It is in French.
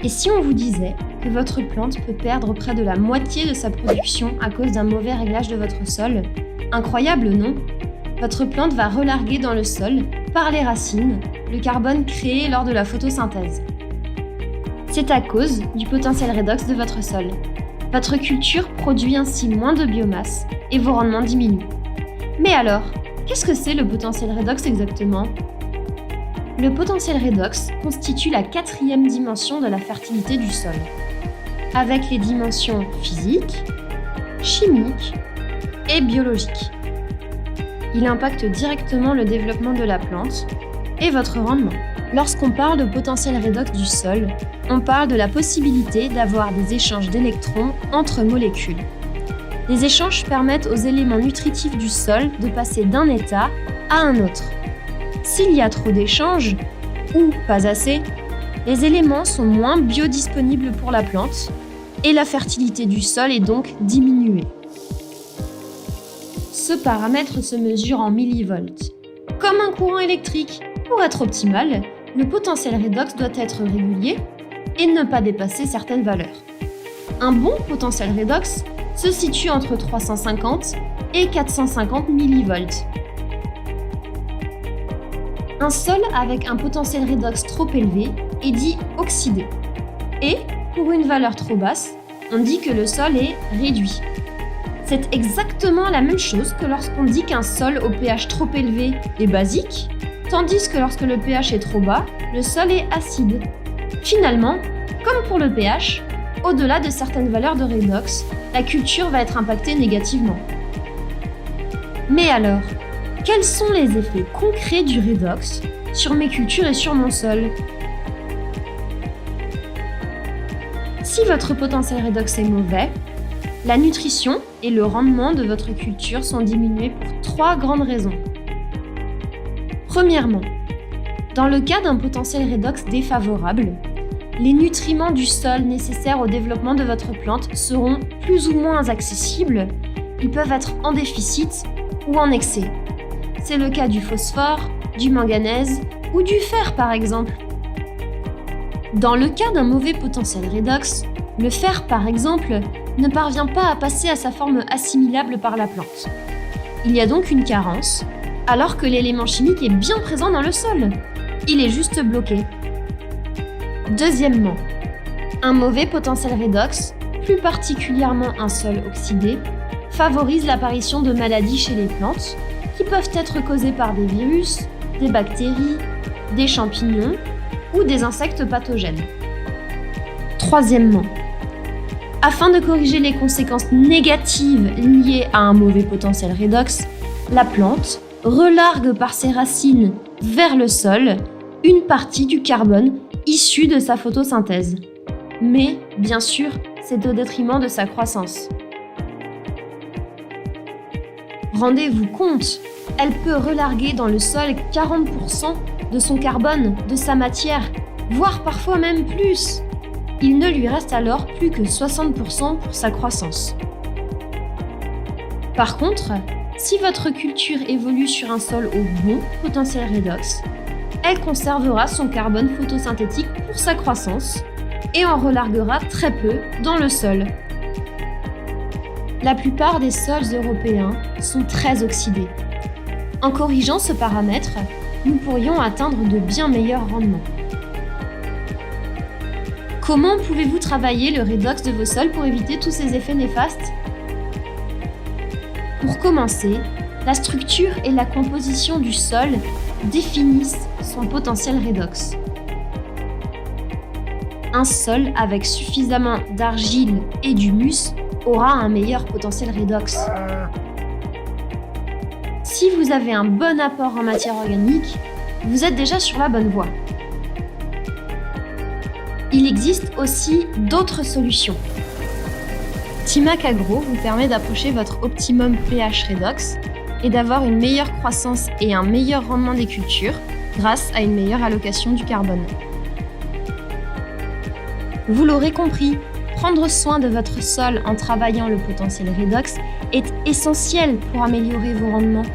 Et si on vous disait que votre plante peut perdre près de la moitié de sa production à cause d'un mauvais réglage de votre sol? Incroyable, non? Votre plante va relarguer dans le sol, par les racines, le carbone créé lors de la photosynthèse. C'est à cause du potentiel redox de votre sol. Votre culture produit ainsi moins de biomasse et vos rendements diminuent. Mais alors, qu'est-ce que c'est le potentiel redox exactement? Le potentiel redox constitue la 4e dimension de la fertilité du sol, avec les dimensions physiques, chimiques et biologiques. Il impacte directement le développement de la plante et votre rendement. Lorsqu'on parle de potentiel redox du sol, on parle de la possibilité d'avoir des échanges d'électrons entre molécules. Les échanges permettent aux éléments nutritifs du sol de passer d'un état à un autre. S'il y a trop d'échanges, ou pas assez, les éléments sont moins biodisponibles pour la plante et la fertilité du sol est donc diminuée. Ce paramètre se mesure en millivolts. Comme un courant électrique, pour être optimal, le potentiel redox doit être régulier et ne pas dépasser certaines valeurs. Un bon potentiel redox se situe entre 350 et 450 millivolts. Un sol avec un potentiel redox trop élevé est dit oxydé. Et, pour une valeur trop basse, on dit que le sol est réduit. C'est exactement la même chose que lorsqu'on dit qu'un sol au pH trop élevé est basique, tandis que lorsque le pH est trop bas, le sol est acide. Finalement, comme pour le pH, au-delà de certaines valeurs de redox, la culture va être impactée négativement. Mais alors, quels sont les effets concrets du redox sur mes cultures et sur mon sol? Si votre potentiel redox est mauvais, la nutrition et le rendement de votre culture sont diminués pour 3 grandes raisons. Premièrement, dans le cas d'un potentiel redox défavorable, les nutriments du sol nécessaires au développement de votre plante seront plus ou moins accessibles, ils peuvent être en déficit ou en excès. C'est le cas du phosphore, du manganèse ou du fer par exemple. Dans le cas d'un mauvais potentiel redox, le fer par exemple ne parvient pas à passer à sa forme assimilable par la plante. Il y a donc une carence, alors que l'élément chimique est bien présent dans le sol. Il est juste bloqué. Deuxièmement, un mauvais potentiel redox, plus particulièrement un sol oxydé, favorise l'apparition de maladies chez les plantes qui peuvent être causées par des virus, des bactéries, des champignons ou des insectes pathogènes. Troisièmement, afin de corriger les conséquences négatives liées à un mauvais potentiel redox, la plante relargue par ses racines vers le sol une partie du carbone issu de sa photosynthèse. Mais, bien sûr, c'est au détriment de sa croissance. Rendez-vous compte, elle peut relarguer dans le sol 40% de son carbone, de sa matière, voire parfois même plus. Il ne lui reste alors plus que 60% pour sa croissance. Par contre, si votre culture évolue sur un sol au bon potentiel redox, elle conservera son carbone photosynthétique pour sa croissance et en relarguera très peu dans le sol. La plupart des sols européens sont très oxydés. En corrigeant ce paramètre, nous pourrions atteindre de bien meilleurs rendements. Comment pouvez-vous travailler le redox de vos sols pour éviter tous ces effets néfastes? Pour commencer, la structure et la composition du sol définissent son potentiel redox. Un sol avec suffisamment d'argile et d'humus aura un meilleur potentiel redox. Si vous avez un bon apport en matière organique, vous êtes déjà sur la bonne voie. Il existe aussi d'autres solutions. Timac Agro vous permet d'approcher votre optimum pH redox et d'avoir une meilleure croissance et un meilleur rendement des cultures grâce à une meilleure allocation du carbone. Vous l'aurez compris, prendre soin de votre sol en travaillant le potentiel redox est essentiel pour améliorer vos rendements.